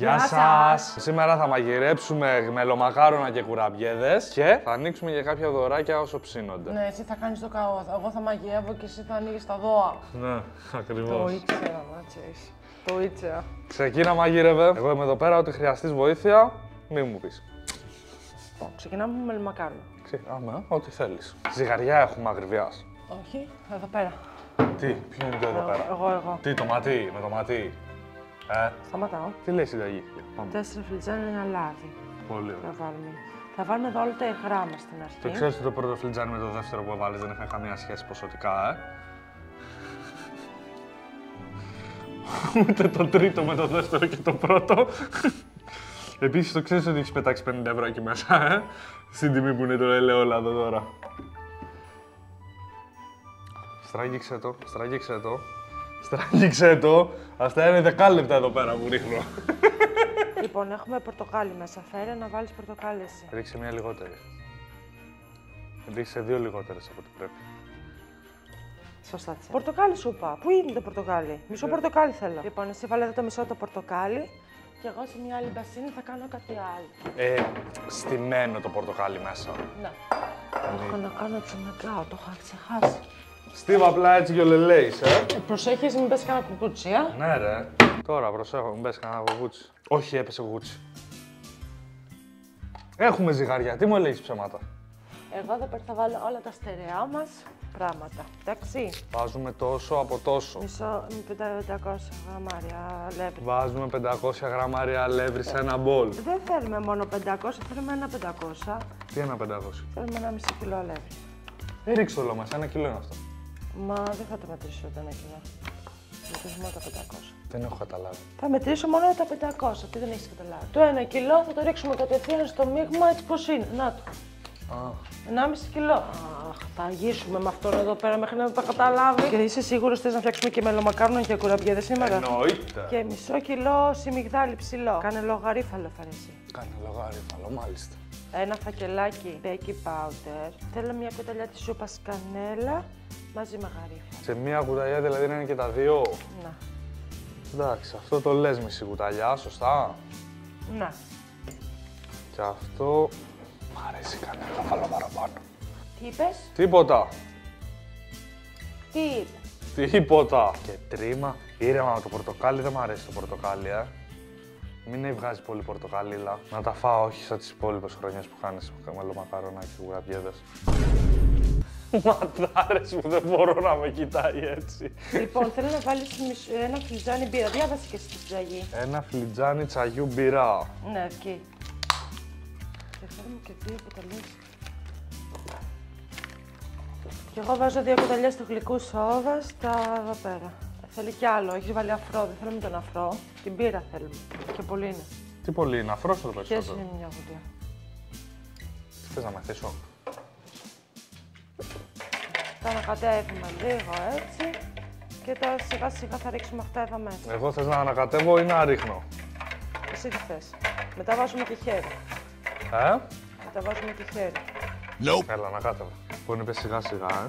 Γεια σας! Σήμερα θα μαγειρέψουμε μελομακάρονα και κουραμπιέδες και θα ανοίξουμε για κάποια δωράκια όσο ψήνονται. Ναι, εσύ θα κάνεις το καό. Εγώ θα μαγειρεύω και εσύ θα ανοίγεις τα δώα. Ναι, ακριβώς. Το ήξερα, Μάτσες. Το ήξερα. Ξεκίνα μαγείρευε. Εγώ είμαι εδώ πέρα, ό,τι χρειαστείς βοήθεια, μη μου πεις. Ξεκινάμε με μελομακάρονα. Ξεκινάμε, ό,τι θέλεις. Ζυγαριά έχουμε ακριβιάς. Όχι, εδώ πέρα. Τι, ποιο είναι το εδώ πέρα. Εγώ. Τι, το ματί, με το ματί. Σταματάω. Τι λέει η συνταγή. Πάμε. 4 φλιτζάνια λάδι. Πολύ ωραία. Θα βάλουμε εδώ όλα τα υγρά μας στην αρχή. Το ξέρεις ότι το πρώτο φλιτζάνι με το δεύτερο που βάλεις δεν είχαν καμία σχέση ποσοτικά, Ούτε το τρίτο με το δεύτερο και το πρώτο. Επίσης το ξέρεις ότι έχεις πετάξει 50 ευρώ εκεί μέσα, στην τιμή που είναι το ελαιόλαδο τώρα. Στράγγιξε το, στράγγιξε το. Στράγγιξε το. Αυτά είναι δεκάλεπτα εδώ πέρα που ρίχνω. Λοιπόν, έχουμε πορτοκάλι μέσα. Φέρε να βάλεις πορτοκάλι εσύ. Ρίξε μία λιγότερη. Ρίξε 2 λιγότερες από ό,τι πρέπει. Σωστά. Πορτοκάλι σου είπα. Πού είναι το πορτοκάλι? Μισό πορτοκάλι θέλω. Λοιπόν, εσύ βάλε εδώ το μισό το πορτοκάλι και εγώ σε μια άλλη μπασίνη θα κάνω κάτι άλλο. Στημένο το πορτοκάλι μέσα. Ναι. Έχω να κάνω τσιμεκάο, το είχα ξεχάσει. Στίβα απλά έτσι και ο λελέης, Προσέχεις, μην πέσει κανένα κουκούτσι, Ναι, ρε. Τώρα προσέχω, μην πέσει κανένα κουκούτσι. Όχι, έπεσε κουκούτσι. Έχουμε ζυγαριά, τι μου έλεγες ψέματα. Εγώ εδώ πέρα θα βάλω όλα τα στερεά μας πράγματα. Εντάξει. Βάζουμε τόσο από τόσο. Μισό, 500 γραμμάρια αλεύρι. Βάζουμε 500 γραμμάρια αλεύρι σε ένα μπολ. Δεν θέλουμε μόνο 500, θέλουμε ένα 500. Τι ένα 500. Θέλουμε ένα μισό κιλό αλεύρι. Ρίξε όλο μας, 1 κιλό είναι αυτό. Μα δεν θα το μετρήσω το 1 κιλό. Μετρήσω μόνο τα 500. Δεν έχω καταλάβει. Θα μετρήσω μόνο τα 500, τι δεν έχεις καταλάβει. Το 1 κιλό θα το ρίξουμε κατευθείαν στο μείγμα έτσι πως είναι. Να το. 1,5 κιλό. Αχ, θα αγίσουμε με αυτόν εδώ πέρα μέχρι να το καταλάβει. Και είσαι σίγουρος θες να φτιάξουμε και μελομακάρονα και κουραμπιέδες σήμερα? Εννοείται. Και μισό κιλό σιμιγδάλι ψηλό. Κάνε λογαρίφαλο φαρεσί. Κάνε λογάριφαλο, μάλιστα. Ένα φακελάκι baking powder. Θέλω μια κουταλιά της σούπας κανέλα μαζί με γαρίφα. Σε μία κουταλιά δηλαδή είναι και τα δύο. Να. Εντάξει, αυτό το λες μισή κουταλιά, σωστά. Να. Και αυτό... Μ' αρέσει κανένα, θα βάλω παραπάνω. Τι είπες? Τίποτα. Τι είπες? Τίποτα. Και τρίμα. Ήρεμα με το πορτοκάλι, δεν μ' αρέσει το πορτοκάλι, Μην βγάζει πολύ πορτοκαλίλα. Να τα φάω, όχι σαν τις υπόλοιπες χρονιές που χάνεις μελομακάρονα και κουραμπιέδες. Ματάρες μου, δεν μπορώ να με κοιτάει έτσι. Λοιπόν, θέλω να βάλεις ένα φλιτζάνι μπύρα. Διάβασε και εσύ τη συνταγή. Ένα φλιτζάνι τσαγιού μπυρά. Ναι, εκεί. Και θέλουμε και 2 κουταλιές. Και εγώ βάζω 2 κουταλιές του γλυκού σόδα στα εδώ πέρα. Θέλει κι άλλο, έχεις βάλει αφρό, δεν θέλουμε τον αφρό. Την μπύρα θέλουμε. Και πολύ είναι. Τι πολύ είναι, αφρός το Και περισσότερο. έτσι είναι μια γουλιά. Τι θες να μεθύσω. Τα ανακατεύουμε λίγο έτσι. Και τώρα σιγά σιγά θα ρίξουμε αυτά εδώ μέσα. Εγώ θες να ανακατεύω ή να ρίχνω. Εσύ τι θες. Μετά βάζουμε και χέρι. Μετά βάζουμε και χέρι. Έλα, ανακάτευα. Λοιπόν, είπε σιγά σιγά,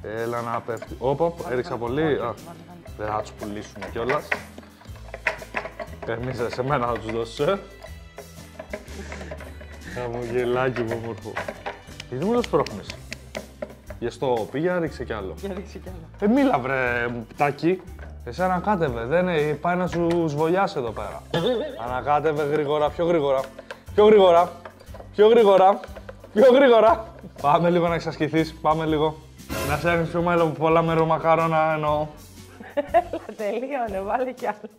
Έλα να πέφτει. Όπα, έριξα πολύ. Δεν θα τους πουλήσουμε κιόλας. Εμείς σε μένα θα τους δώσεις, Χαμογελάκι μου όμορφο. Γιατί μου το σπρώχνεις. Γεστό, πήγε, ρίξε κι άλλο. Για ρίξε κι άλλο. Μίλα βρε, πτάκι. Εσύ ανακάτευε, δεν είναι, πάει να σου σβολιάσει εδώ πέρα. Ανακάτευε γρήγορα, πιο γρήγορα. Πιο γρήγορα, πιο γρήγορα, πιο γρήγορα. Πάμε λίγο να εξασκηθείς, πάμε λίγο. Να φτιάχνεις πιο πολλά μελομακάρονα εννοώ. Τελείωνε, βάλε κι άλλο.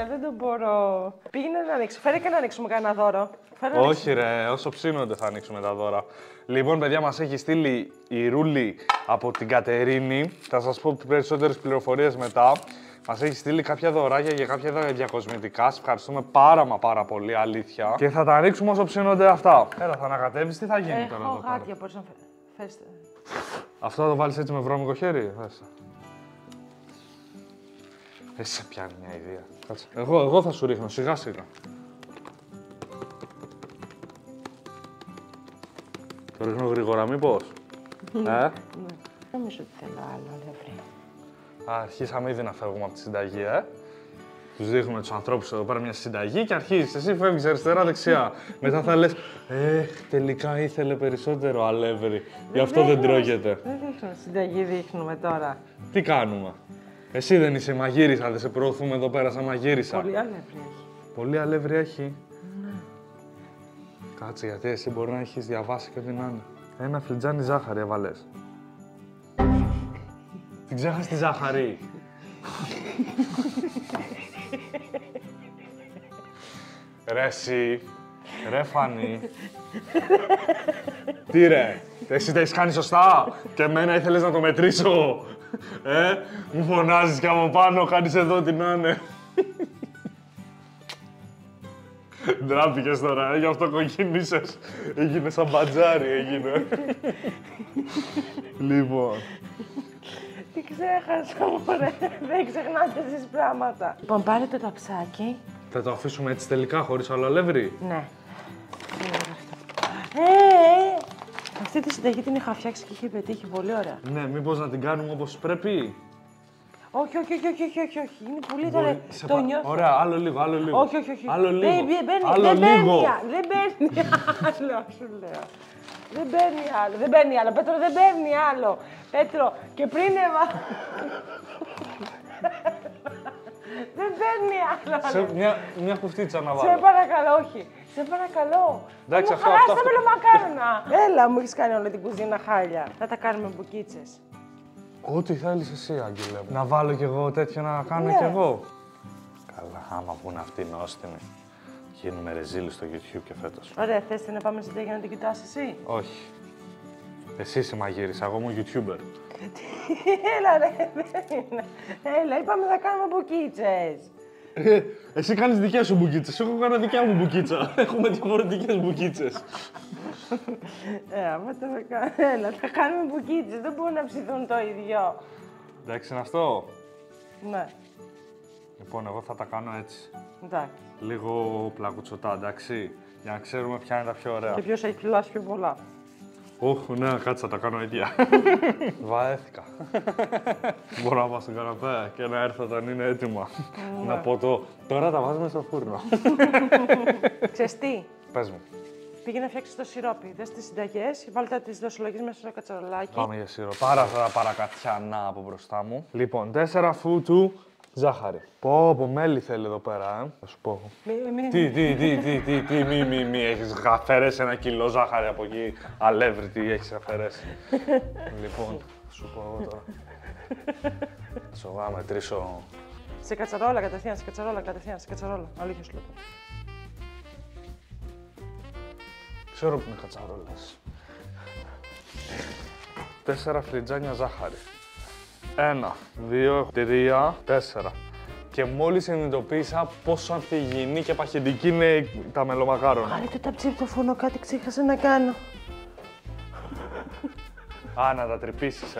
Δεν το μπορώ. Πήγαινε να ανοίξω. Φέρε και να ανοίξουμε κανένα δώρο. Όχι ρε, όσο ψήνονται θα ανοίξουμε τα δώρα. Λοιπόν, παιδιά, μας έχει στείλει η Ρούλη από την Κατερίνη. Θα σας πω περισσότερες πληροφορίες μετά. Μας έχει στείλει κάποια δωράκια για κάποια διακοσμητικά. Σας ευχαριστούμε πάρα πολύ, αλήθεια. Και θα τα ανοίξουμε όσο ψήνονται αυτά. Έλα, θα ανακατεύεις, τι θα γίνει τώρα εδώ πέρα. Έχω γάτια, μπορείς να φέρεις. Αυτό θα το βάλεις έτσι με βρώμικο χέρι, Εσύ σε πιάνει μια ιδέα. Κάτσε. Εγώ θα σου ρίχνω, σιγά σιγά. Το ρίχνω γρήγορα, μήπως. νομίζω ότι θέλω άλλο αλεύρι. Αρχίσαμε ήδη να φεύγουμε από τη συνταγή, Τους δείχνουμε τους ανθρώπους εδώ πέρα μια συνταγή και αρχίζεις. Εσύ φεύγεις αριστερά-δεξιά. Μετά θα λες, τελικά ήθελε περισσότερο αλεύρι. Γι' αυτό δεν τρώγεται. Δεν δείχνουμε συνταγή, δείχνουμε τώρα. Τι κάνουμε. Εσύ δεν είσαι μαγείρισα, δεν σε προωθούμε εδώ πέρα σαν μαγείρισα. Πολύ αλεύρι έχει. Πολύ αλεύρι έχει. Ναι. Κάτσε, γιατί εσύ μπορεί να έχεις διαβάσει και ό,τι να είναι. Ένα φλιτζάνι ζάχαρη έβαλες. Την ξέχασες τη ζάχαρη. Ρε εσύ, ρε Φανή. Τι ρε, εσύ τα έχεις κάνει σωστά και εμένα ήθελες να το μετρήσω. Μου φωνάζεις και από πάνω, κάνεις εδώ τι να είναι. Ντράπηκες τώρα, γι' αυτό κοκκινήσες. Έγινε σαν μπατζάρι, έγινε. Λοιπόν. Τι ξέχασα, μωρέ. Δεν ξεχνάτε εσείς πράγματα. Λοιπόν, πάρε το ταψάκι. Θα το αφήσουμε έτσι τελικά, χωρίς άλλο αλεύρι. Ναι. Αυτή τη συνταγή την είχα φτιάξει και είχε πετύχει πολύ ωραία. Ναι, μήπως να την κάνουμε όπως πρέπει. Όχι. Είναι πολύ ωραία. Το νιώθω. Ωραία, άλλο λίγο. Όχι. Άλλο λίγο. Δεν παίρνει άλλο, σου λέω. Δεν παίρνει άλλο. Πέτρο, δεν παίρνει άλλο. Πέτρο, και πριν δεν παίρνει άλλο. Μια κουφτίτσα να βάλω. Σε παρακαλώ, όχι. Σε παρακαλώ. Εντάξει, αυτό. Χαλάσα με μακάρονα. Έλα, μου έχεις κάνει όλη την κουζίνα χάλια. Θα τα κάνουμε μπουκίτσες. Ό,τι θέλεις εσύ, Άγγελε. Να βάλω κι εγώ τέτοιο να κάνω κι εγώ. Καλά, άμα βγουν αυτοί νόστιμοι. Γίνουμε ρεζίλοι στο YouTube και φέτος. Ωραία, θες να πάμε στην τέγια να την κοιτάς εσύ. Όχι. Εσύ είσαι μαγείρισα, εγώ είμαι YouTuber. Έλα ρε, δεν είναι. Έλα, είπαμε θα κάνουμε μπουκίτσες. Εσύ κάνεις δικές σου μπουκίτσες, εγώ κάνω δικιά μου μπουκίτσα. Έχουμε διαφορετικές μπουκίτσες. Άμα το κάνουμε, έλα, θα κάνουμε μπουκίτσες, δεν μπορούν να ψηθούν το ίδιο. Εντάξει είναι αυτό. Ναι. Λοιπόν, εγώ θα τα κάνω έτσι. Εντάξει. Λίγο πλακουτσοτά, εντάξει, για να ξέρουμε ποια είναι τα πιο ωραία. Και ποιος έχει φυλάσει πιο πολλά. Όχι, ναι, κάτσε, θα τα κάνω ίδια. Βαέθηκα. Μπορώ να πάω στον καναπέ και να έρθω όταν είναι έτοιμα. Να πω τώρα τα βάζουμε στο φούρνο. Ξέρεις τι. Πες μου. Πήγε να φτιάξει το σιρόπι. Δες τις συνταγές, βάλτε τις δοσολογίες μέσα στο κατσαρολάκι. Πάμε για σιρόπι. Πάρα τα παρακατιανά από μπροστά μου. Λοιπόν, 4 φούτου ζάχαρη. Πω, μέλι θέλει εδώ πέρα, θα σου πω. Μη, έχεις αφαιρέσει 1 κιλό ζάχαρη από εκεί. Αλεύρι, τι έχεις αφαιρέσει. Λοιπόν, θα σου πω εγώ τώρα. Θα σου μετρήσω. Σε κατσαρόλα κατευθείαν, σε κατσαρόλα. Αλήθεια σου λέω. Ξέρω που είναι κατσαρόλες. 4 φλιτζάνια ζάχαρη. 1, 2, 3, 4. Και μόλις συνειδητοποίησα πόσο ανθυγιεινή και παχεντική είναι τα μελομακάρονα. Άρε το ταψί από το φούρνο, κάτι ξέχασα να κάνω. Να τα τρυπήσεις,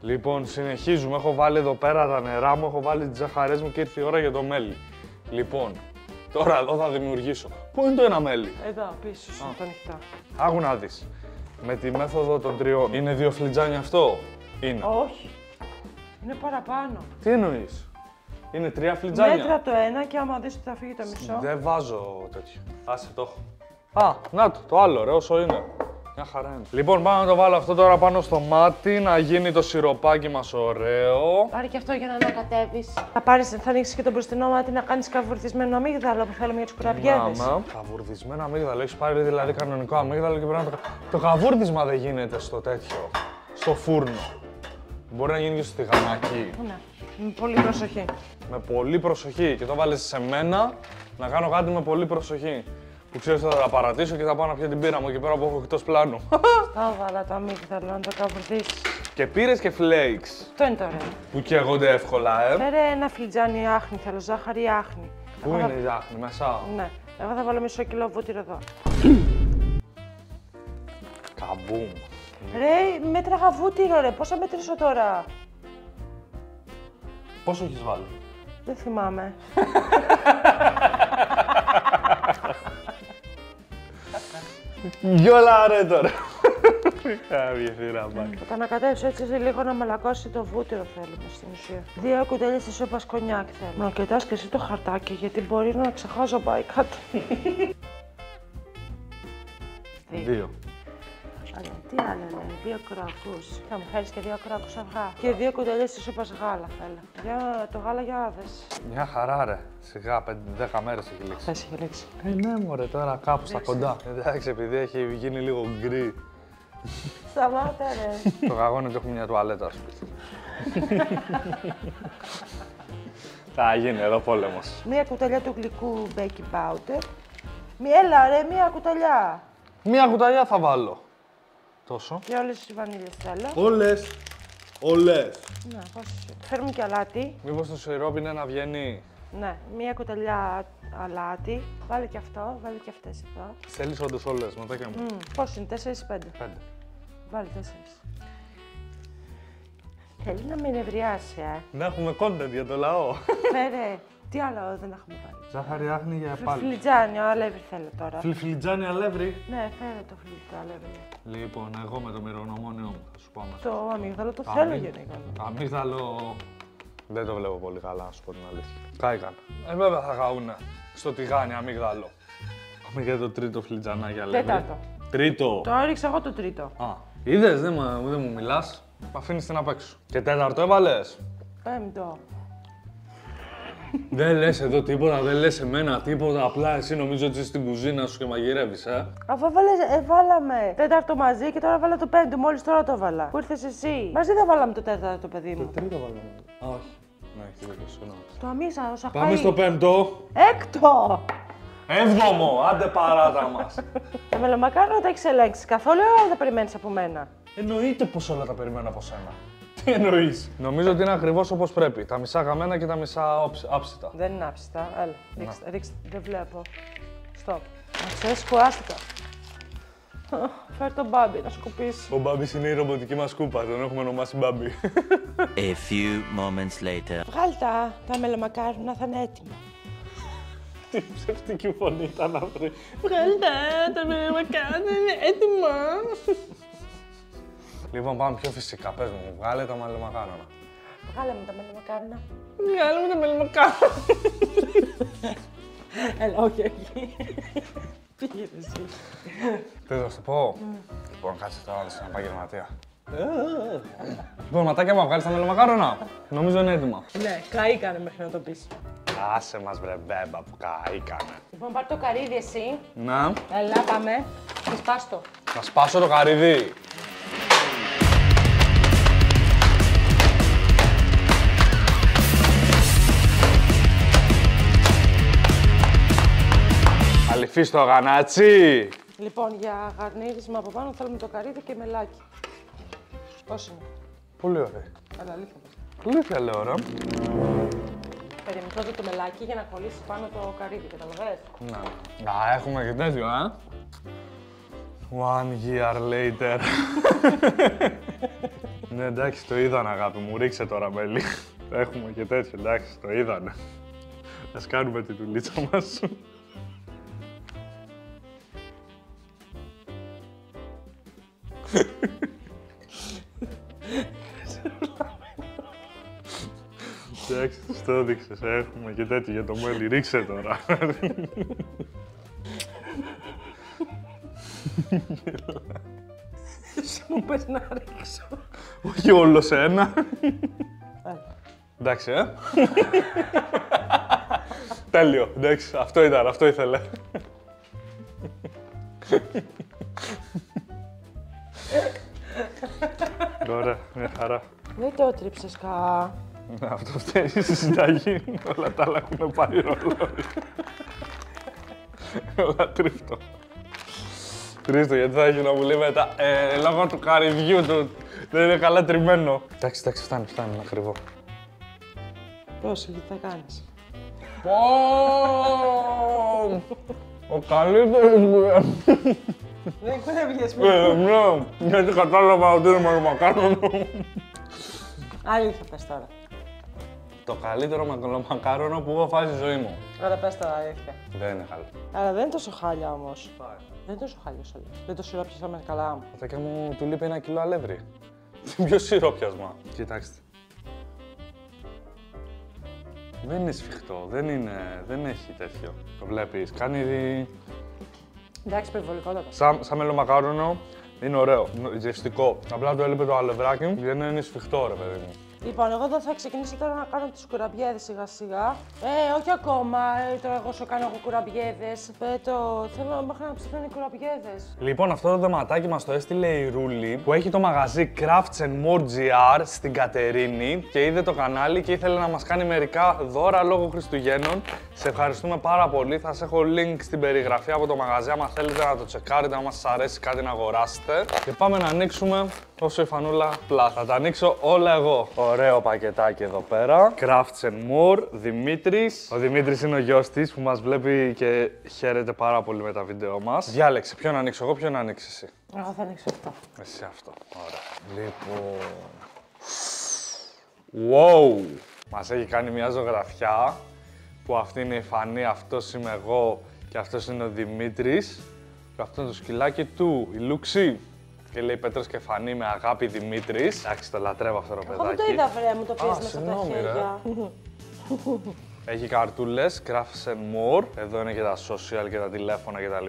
Λοιπόν, συνεχίζουμε. Έχω βάλει εδώ πέρα τα νερά μου, έχω βάλει τις ζαχαρές μου και ήρθε η ώρα για το μέλι. Λοιπόν, τώρα εδώ θα δημιουργήσω. Πού είναι το ένα μέλι? Εδώ, πίσω, στο ανοιχτό. Άκου να δεις. Με τη μέθοδο των 3, είναι 2 φλιτζάνια αυτό? Είναι. Όχι. Είναι παραπάνω. Τι εννοείς? Είναι 3 φλιτζάνια. Μέτρα το ένα και άμα δεις ότι θα φύγει το μισό. Δεν βάζω τέτοιο. Άσε το έχω. Να το άλλο ρε, όσο είναι. Μια χαρά είναι. Λοιπόν, πάω να το βάλω αυτό τώρα πάνω στο μάτι, να γίνει το σιροπάκι μας ωραίο. Πάρε και αυτό για να ανακατεύεις. Θα ανοίξεις και το μπροστινό μάτι να κάνεις καβουρδισμένο αμύγδαλο που θέλουμε για τις κουραμπιέδες. Καβουρδισμένο αμύγδαλο. Έχεις πάρει δηλαδή κανονικό αμύγδαλο και πρέπει να το καβούρδισμα δεν γίνεται στο τέτοιο. Στο φούρνο. Μπορεί να γίνει και στο τηγανάκι. Ναι. Με πολύ προσοχή. Με πολύ προσοχή. Και το βάλες σε μένα να κάνω κάτι με πολύ προσοχή. Που ξέρεις ότι θα τα παρατήσω και θα πάω να πιω την πύρα μου εκεί πέρα που έχω εκτός πλάνου. Θα βάλα το αμύγδαλο να το καβουρδίσεις. Και πήρες και flakes. Αυτό είναι το ωραίο. Που καίγονται εύκολα, Φέρε ένα φλιτζάνι άχνη, θέλω ζάχαρη άχνη. Πού είναι η άχνη, μέσα? Ναι. Εγώ θα βάλω μισό κιλό βούτυρο εδώ. Καμπούμ. Ρε, μέτραγα βούτυρο ρε, πόσα μετρήσω τώρα? Πόσο έχεις βάλει? Δεν θυμάμαι. Γιόλα ρε τώρα. Θα ανακατεύσω έτσι λίγο να μαλακώσει το βούτυρο θέλουμε στην ουσία. 2 κουταλιές της σούπας κονιάκ θέλουμε. Να κοιτάς και εσύ το χαρτάκι γιατί μπορεί να ξεχάσω πάει κάτω. 2. Τι άλλο λέει, 2 κρόκους. Θα μου φέρεις και 2 κρόκους αυγά. Και 2 κουταλιές της σούπας γάλα θέλω. Για το γάλα για άδες. Μια χαρά ρε. Σιγά 10 μέρες έχει λήξει. Θες έχει λήξει. Ναι μωρέ τώρα κάπου στα κοντά. Εντάξει επειδή έχει γίνει λίγο γκρι. Σταμάτα ρε. Το κακό είναι ότι έχουμε μια τουαλέτα σπίτι. Θα γίνει εδώ πόλεμος. 1 κουταλιά του γλυκού baking powder. Έλα ρε, 1 κουταλιά. 1 κουταλιά θα βάλω. Τόσο. Και όλες τις βανίλιες θέλω. Όλες. Ναι, πόσες. Φέρουμε και αλάτι. Μήπως το σιρόπι είναι να βγαίνει. Ναι, 1 κουταλιά αλάτι. Βάλε και αυτό, βάλε και αυτές εδώ. Θέλεις όντως όλες, μετά και μου. Πώς είναι, 4 ή 5. 5. Βάλε 4. Θέλει να με νευριάσει, Να έχουμε content για το λαό. Φέρε, τι άλλο δεν έχουμε βάλει. Ζάχαρη άχνη για πάλι. Φλιτζάνι, ο αλεύρι θέλω τώρα. Φλιτζάνι αλεύρι. Ναι, φέρε το αλεύρι. Λοιπόν, εγώ με το μυρονομόνιό μου θα σου πω αμέσως. Το αμύγδαλο το θέλω γενικά. Αμύγδαλο δεν το βλέπω πολύ καλά, να σου πω την αλήθεια. Κάηκαν. Βέβαια θα καούνε στο τηγάνι αμύγδαλο. Πάμε για το τρίτο φλιτζανάκι αλεύρι. Τέταρτο. Τρίτο. Το έριξα εγώ το τρίτο. Α, είδες, δεν μου μιλάς. Μ' αφήνεις την απ' έξω. Και τέταρτο έβαλες. 5ο. Δεν λες εδώ τίποτα, δεν λες εμένα τίποτα. Απλά εσύ νομίζω ότι είσαι στην κουζίνα σου και μαγειρεύεις, Αφού βάλαμε τέταρτο μαζί και τώρα βάλα το 5ο, μόλις τώρα το βάλα. Πού ήρθες εσύ. Μαζί δεν βάλαμε το τέταρτο, παιδί μου. Το τρίτο βάλαμε. Α, όχι. Ναι, έχει δίκιο, συγγνώμη. Το αμύσα, όσα Πάμε στο 5ο. 6ο. 7ο, άντε παράτα μας. Τα μελομακάρονα τα έχεις ελέγξει καθόλου ή όλα τα περιμένεις από μένα. Εννοείται πως όλα τα περιμένω από σένα. Τι εννοείς. Νομίζω ότι είναι ακριβώς όπως πρέπει. Τα μισά γαμμένα και τα μισά άψητα. Δεν είναι άψητα. Έλα, ρίξτε. Δεν βλέπω. Στοπ. Να ξέρεις, κουράστηκα. Φέρ τον Μπάμπι να σκουπίσει. Ο Μπάμπης είναι η ρομποτική μας κούπα, τον έχουμε ονομάσει Μπάμπι. A few moments later. Βγάλ' τα μελομακάρονα, θα είναι έτοιμα. Τι ψευτική φωνή ήταν αυτή. Βγάλ' τα μελομακάρονα, είναι έτοιμα. Λοιπόν, πάμε πιο φυσικά. Πες μου, βγάλε τα μελομακάρονα. Βγάλε μου τα μελομακάρονα. Βγάλε μου τα μελομακάρονα. Έλα, όχι. Πήγαινε εσύ. Θες να σου πω. Λοιπόν, κάτσε τώρα να δεις έναν επαγγελματία. Λοιπόν, ματάκια μου, βγάλεις τα μελομακάρονα. Νομίζω είναι έτοιμα. Ναι, καήκανε μέχρι να το πεις. Άσε μας βρε μπέμπα που καήκανε. Λοιπόν, πάρ' το καρύδι εσύ. Να. Έλα, πάμε. Και σπάστο. Να σπάσω το καρύδι. Αληφί στο γανάτσι. Λοιπόν, για γαρνίρισμα από πάνω θέλουμε το καρύδι και μελάκι. Πώς είναι. Πολύ ωραία. Αλλά αλήθεια. Αλήθεια λέω, ρε. Περίμενε πρώτα το μελάκι για να κολλήσει πάνω το καρύδι, καταλαβαίνεις. Να. Α, έχουμε και τέτοιο, One year later. Ναι, εντάξει, το είδαν, αγάπη μου. Ρίξε τώρα μέλι. Έχουμε και τέτοιο, εντάξει, το είδανε. Ας κάνουμε τη δουλίτσα μας. Εντάξει, το έδειξες, έχουμε και τέτοιο για το μέλι. Ρίξε τώρα. Εσύ μου πες να ρίξω. Όχι όλο σε ένα. Εντάξει, Τέλειο, εντάξει, αυτό ήταν, αυτό ήθελε. Ωραία, μια χαρά. Δεν το έτριψες κα. Αυτό φταίει στη συνταγή. Όλα τα άλλα έχουν πάρει ρολόι. Όλα τρίφτο. Τρίστο, γιατί θα έχει να μου λέει μετά. Λόγω του καρυδιού του δεν είναι καλά τριμμένο. Εντάξει, φτάνει, είναι ακριβό. Πώς, τι θα κάνεις. Ο καλύτερος μου. Δεν κουρεύγες Ναι, γιατί κατάλαβα ότι είναι μελομακάρονο. Αλήθεια πες τώρα. Το καλύτερο μελομακάρονο που έχω φάει στη ζωή μου. Άρα πες τώρα αλήθεια. Δεν είναι καλό. Αλλά δεν είναι τόσο χάλια όμως. Πάει. Δεν είναι τόσο χάλιο όλο. Δεν το σιρόπιασαμε καλά. Πατάκια μου του λείπει 1 κιλό αλεύρι. Ποιο σιρόπιασμα. Κοιτάξτε. Δεν είναι σφιχτό, δεν έχει τέτοιο. Το βλέπεις, κάνει... Εντάξει, περιβολικότατο. Σαν μελομακάρονο, είναι ωραίο, γευστικό. Απλά το έλειπε το αλευράκι, δεν είναι σφιχτό ρε παιδί μου. Λοιπόν, εγώ εδώ θα ξεκινήσω τώρα να κάνω τις κουραμπιέδες σιγά σιγά. Όχι ακόμα, τώρα εγώ σου κάνω εγώ κουραμπιέδες. Θέλω μέχρι να ψηθούν οι κουραμπιέδες. Λοιπόν, αυτό το δεματάκι μας το έστειλε η Ρούλη, που έχει το μαγαζί Crafts and More GR στην Κατερίνη και είδε το κανάλι και ήθελε να μας κάνει μερικά δώρα λόγω Χριστουγέννων. Σε ευχαριστούμε πάρα πολύ. Θα σας έχω link στην περιγραφή από το μαγαζί, άμα θέλετε να το τσεκάρετε, άμα σας αρέσει κάτι να αγοράσετε. Και πάμε να ανοίξουμε όσο η Φανούλα πλά. Θα τα ανοίξω όλα εγώ. Ωραίο πακετάκι εδώ πέρα. Crafts and More, Δημήτρης. Ο Δημήτρης είναι ο γιος της που μας βλέπει και χαίρεται πάρα πολύ με τα βίντεο μας. Διάλεξε ποιον να ανοίξω εγώ, ποιον να ανοίξεις εσύ. Εγώ θα ανοίξω αυτό. Εσύ αυτό. Ωραία. Λοιπόν. Wow! Μας έχει κάνει μια ζωγραφιά που αυτή είναι η Φανή, αυτός είμαι εγώ και αυτός είναι ο Δημήτρης. Και αυτό είναι το σκυλάκι του, η Λούξη. Και λέει Πέτρος και Φανή με αγάπη Δημήτρης. Εντάξει, το λατρεύω αυτό το παιδάκι. Εγώ δεν το είδα, βρε, μου το πήρες μέσα από τα χέρια. Έχει καρτούλες, Crafts and More. Εδώ είναι και τα social και τα τηλέφωνα κτλ.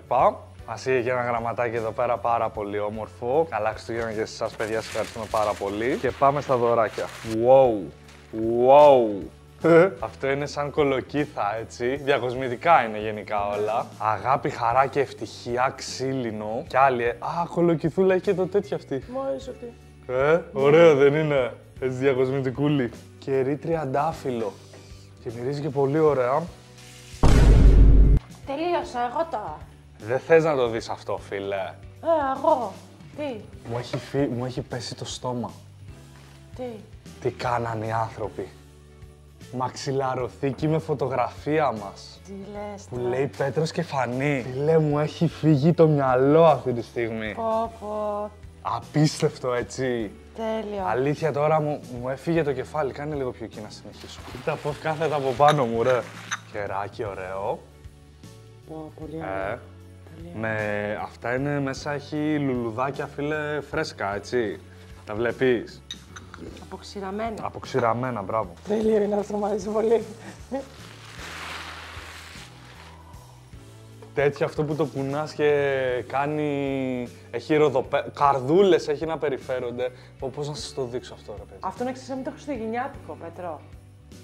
Μας είχε και ένα γραμματάκι εδώ πέρα πάρα πολύ όμορφο. Καλά Χριστούγεννα και σε εσάς παιδιά, σας ευχαριστούμε πάρα πολύ. Και πάμε στα δωράκια. Wow! Wow! Αυτό είναι σαν κολοκύθα, έτσι. Διακοσμητικά είναι γενικά όλα. Αγάπη, χαρά και ευτυχία, ξύλινο. Κι άλλη, κολοκυθούλα έχει και το τέτοιο αυτή. Μου αρέσει αυτή. Ωραίο δεν είναι. Έτσι διακοσμητικούλη. Κερί τριαντάφυλλο. Και μυρίζει και πολύ ωραία. Τελείωσα, εγώ τώρα. Δεν θες να το δεις αυτό, φίλε. Εγώ. Τι. Μου έχει πέσει το στόμα. Τι. Τι κάνανε οι άνθρωποι. Μαξιλαροθήκη με φωτογραφία μας. Τι λες Που τώρα. λέει Πέτρος και Φανή. Φίλε, μου έχει φύγει το μυαλό αυτή τη στιγμή. Πω. Απίστευτο, έτσι. Τέλειο. Αλήθεια, τώρα μου έφυγε το κεφάλι. Κάνε λίγο πιο εκεί να συνεχίσω. Κοίτα πώς κάθεται από πάνω μου, ρε. Κεράκι ωραίο. Πολύ ωραία. Αυτά είναι μέσα, έχει λουλουδάκια, φίλε, φρέσκα, έτσι. Τα βλέπεις. Αποξηραμένα. Αποξηραμένα, μπράβο. Τέλειο είναι αυτό, μου αρέσει πολύ. Τέτοιο αυτό που το κουνάς και κάνει... Έχει καρδούλες, έχει να περιφέρονται. Πώς να σας το δείξω αυτό, ρε παιδί. Αυτό είναι εξής το χριστουγεννιάτικο, Πέτρο.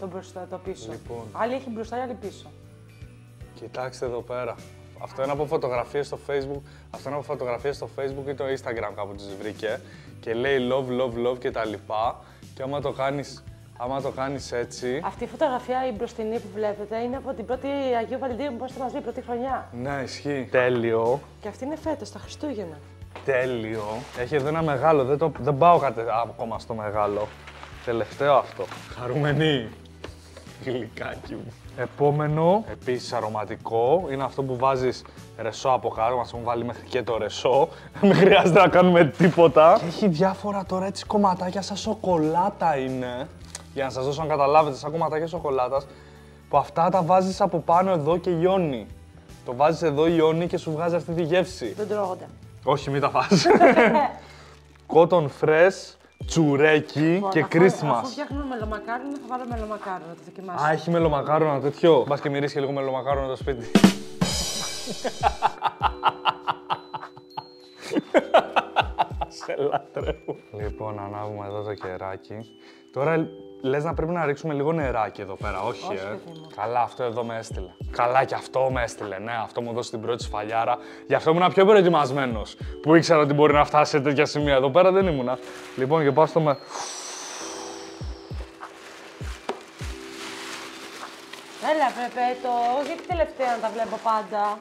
Το μπροστά, το πίσω. Λοιπόν. Άλλη έχει μπροστά, άλλη πίσω. Κοιτάξτε εδώ πέρα. Αυτό είναι από φωτογραφίες στο Facebook. Αυτό είναι από φωτογραφίες στο Facebook ή το Instagram κάπου τις βρήκε. Και λέει love και τα λοιπά. Και άμα το κάνεις έτσι... Αυτή η φωτογραφία, η μπροστινή που βλέπετε, είναι από την πρώτη Αγίου Βαλεντίνου που είμαστε μαζί, πρώτη χρονιά. Ναι, ισχύει. Τέλειο. Και αυτή είναι φέτος, τα Χριστούγεννα. Τέλειο. Έχει εδώ ένα μεγάλο, δεν πάω ακόμα στο μεγάλο. Τελευταίο αυτό. Χαρούμενη. Γλυκάκι μου. Επόμενο, επίσης αρωματικό, είναι αυτό που βάζεις ρεσό από κάτω. Μας έχουν βάλει μέχρι και το ρεσό. Δεν χρειάζεται να κάνουμε τίποτα. Και έχει διάφορα τώρα έτσι κομματάκια σαν σοκολάτα είναι. Για να σας δώσω να καταλάβετε, σαν κομματάκια σοκολάτας. Που αυτά τα βάζεις από πάνω εδώ και λιώνει. Το βάζεις εδώ, λιώνει και σου βγάζει αυτή τη γεύση. Δεν τρώγονται. Όχι, μην τα φας. Cotton fresh, τσουρέκι και Christmas. Αφού φτιάχνουμε μελομακάρονα, θα βάλω μελομακάρονα, να το δοκιμάσω. Α, έχει μελομακάρονα τέτοιο. Μπας και μυρίσει και λίγο μελομακάρονα το σπίτι. Σε λατρεύω. Λοιπόν, ανάβουμε εδώ το κεράκι. Τώρα λες να πρέπει να ρίξουμε λίγο νεράκι εδώ πέρα, όχι παιδί μου. Καλά, αυτό εδώ με έστειλε. Καλά, και αυτό με έστειλε, ναι. Αυτό μου δώσει την πρώτη σφαλιάρα. Γι' αυτό ήμουν πιο προετοιμασμένος. Που ήξερα ότι μπορεί να φτάσει σε τέτοια σημεία. Εδώ πέρα δεν ήμουνα. Λοιπόν, και πάω στο με... Έλα, βρε το, γιατί τελευταία να τα βλέπω πάντα.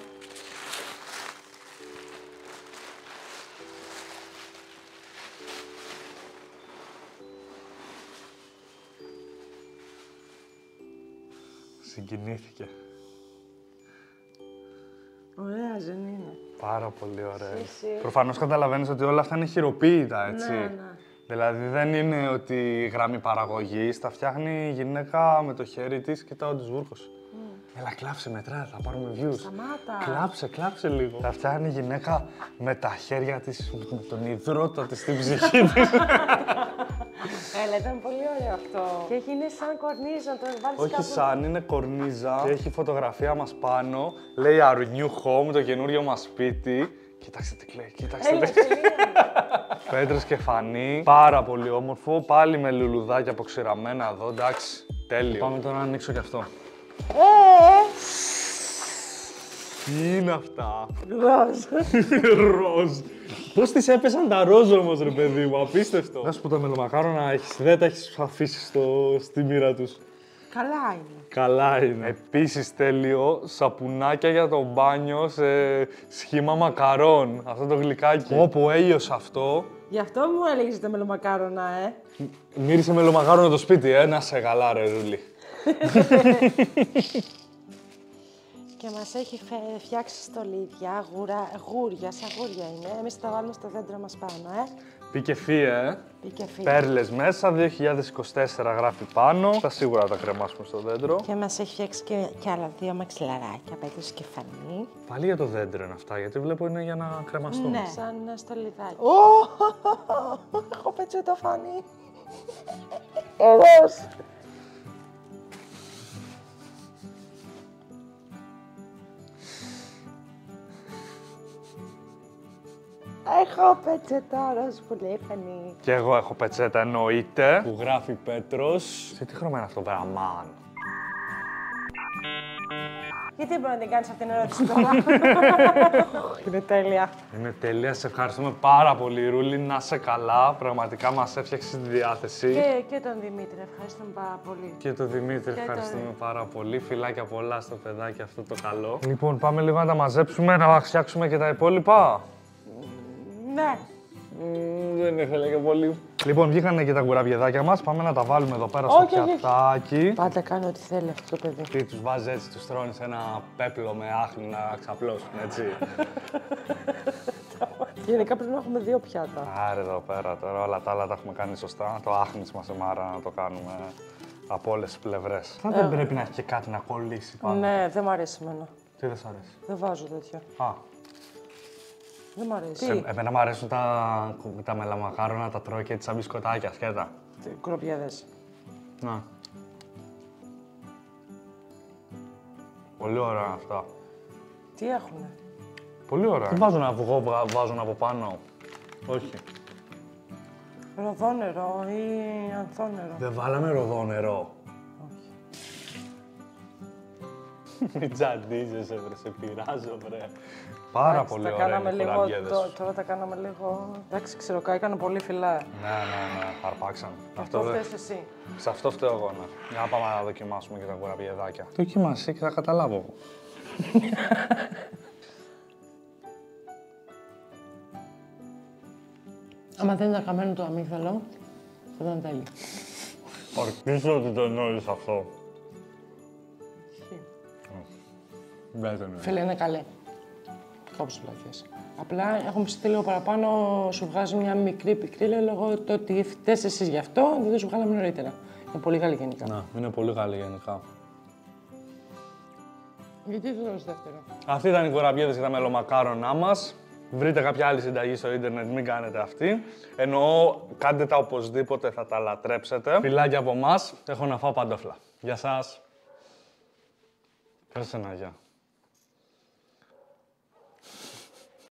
Συγκινήθηκε. Ωραία, δεν είναι. Πάρα πολύ ωραία. Εσύ. Προφανώς καταλαβαίνεις ότι όλα αυτά είναι χειροποίητα, έτσι. Ναι. Δηλαδή δεν είναι ότι γραμμή παραγωγής, τα φτιάχνει η γυναίκα με το χέρι της, κοιτάω τη σβούρκωση. Έλα, κλάψε, μετρά, θα πάρουμε views. Σταμάτα. Κλάψε λίγο. Θα φτιάχνει η γυναίκα με τα χέρια της, με τον υδρότα της στην ψυχή της. Έλα, ήταν πολύ ωραίο αυτό. Και έχει είναι σαν κορνίζα, το βάλεις Όχι κάπου... σαν, είναι κορνίζα και έχει φωτογραφία μας πάνω. Λέει Our new home, το καινούριο μας σπίτι. Κοίταξε τι κλαίει, κοίταξε Έλα, τι κλαίει. Πέτρος και φανή, πάρα πολύ όμορφο. Πάλι με λουλουδάκια αποξηραμένα εδώ, εντάξει. Τέλειο. Πάμε τώρα να ανοίξω κι αυτό. Τι είναι αυτά. Ροζ. Ροζ. Πώς τις έπεσαν τα ροζ όμως, ρε παιδί μου, απίστευτο. Να σου πω, τα μελομακάρονα δεν τα έχεις αφήσει στη μοίρα τους. Καλά είναι. Καλά είναι. Επίσης τέλειο, σαπουνάκια για το μπάνιο σε σχήμα μακαρών. Αυτό το γλυκάκι. Όπου έλειος αυτό. Γι' αυτό μου έλεγες τα μελομακάρονα, Μύρισε μελομακάρονα το σπίτι, να σε καλά ρε Ρούλη. Και μας έχει φτιάξει στολίδια, γούρια, σαν γούρια είναι. Εμείς θα τα βάλουμε στο δέντρο μας πάνω, Πήκε φύε, Πήκε φύε. Πέρλες μέσα, 2024 γράφει πάνω. Θα σίγουρα τα κρεμάσουμε στο δέντρο. Και μας έχει φτιάξει και άλλα 2 μαξιλαράκια, Πέτρος και φανή. Πάλι για το δέντρο είναι αυτά, γιατί βλέπω είναι για να κρεμαστούν. Ναι, σαν στολιδάκι. Έχω πέτσιο το φανή. Ροζ. Έχω πετσετά ροζ που λέει φανή. Και εγώ έχω πετσέτα, εννοείται. Που γράφει Πέτρος. Σε τι χρώμα είναι αυτό, Βεραμάν. Γιατί μπορεί να την κάνεις αυτήν την ερώτηση τώρα. Είναι τέλεια. Είναι τέλεια, σε ευχαριστούμε πάρα πολύ Ρούλη, να είσαι καλά. Πραγματικά μας έφτιαξες τη διάθεση. Και τον Δημήτρη, ευχαριστούμε πάρα πολύ. Και τον Δημήτρη, ευχαριστούμε πάρα πολύ. Φιλάκια πολλά στο παιδάκι αυτό το καλό. Λοιπόν, πάμε λίγο να τα μαζέψουμε, να φτιάξουμε και τα υπόλοιπα. Ναι. Δεν ήθελε και πολύ. Λοιπόν, βγήκανε και τα κουραμπιεδάκια μας. Πάμε να τα βάλουμε εδώ πέρα στο πιατάκι. Πάντα κάνει ό,τι θέλει αυτό το παιδί. Τι τους βάζει έτσι, τους τρώνει σε ένα πέπλο με άχνη να ξαπλώσουν, έτσι. Γενικά πρέπει να έχουμε 2 πιάτα. Άρε εδώ πέρα τώρα, όλα τα άλλα τα έχουμε κάνει σωστά. Το άχνης μας εμάρα να το κάνουμε από όλες τις πλευρές. Δεν πρέπει να έχει και κάτι να κολλήσει πάνω. Ναι, δεν μ' αρέσει εμένα. Τι δεν σ' αρέσει? Δεν βάζω τέτοια. Δεν μ' αρέσει. Εμένα μου αρέσουν τα μελαμακάρονα, τα τρώω και έτσι σαν μπισκοτάκια, σκέτα. Κουραμπιέδες. Να. Πολύ ωραία αυτά. Τι έχουνε? Πολύ ωραία. Τι βάζουν αυγό, βάζουν από πάνω? Όχι. Ροδόνερο ή ανθόνερο. Δεν βάλαμε ροδόνερο. Όχι. Μην τσαντίζεσαι, βρε, σε πειράζω, βρε. Πάρα πολύ ωραία είναι οι κουραμπιέδες. Τώρα τα κάναμε λίγο... Εντάξει, ξηροκά, πολύ φυλά. Ναι, αρπάξαν. Αυτό φταίς εσύ. Σε αυτό φταίω εγώ, ναι. Για να πάμε να δοκιμάσουμε και τα κουραμπιεδάκια. Δοκιμάσαι και θα καταλάβω. Άμα δεν ήταν καμένο το αμύγδαλο, θα ήταν τέλειο. Ορκίζω ότι το εννοείς αυτό. Φίλε, είναι καλέ. Κόψε πλατιές. Απλά έχουμε ψηθεί λίγο παραπάνω, σου βγάζει μια μικρή πικρίλα λόγω του ότι φταίς εσείς γι' αυτό, δεν σου βγάλαμε νωρίτερα. Είναι πολύ καλή γενικά. Να, είναι πολύ καλή γενικά. Γιατί το δώσεις δεύτερο? Αυτοί ήταν οι κουραμπιέδες και τα μελομακάρονά μας. Βρείτε κάποια άλλη συνταγή στο ίντερνετ, μην κάνετε αυτή. Εννοώ, κάντε τα οπωσδήποτε, θα τα λατρέψετε. Φιλάκια από εμάς, έχω να φάω παντόφλα. Γεια σας. Πες ένα γεια.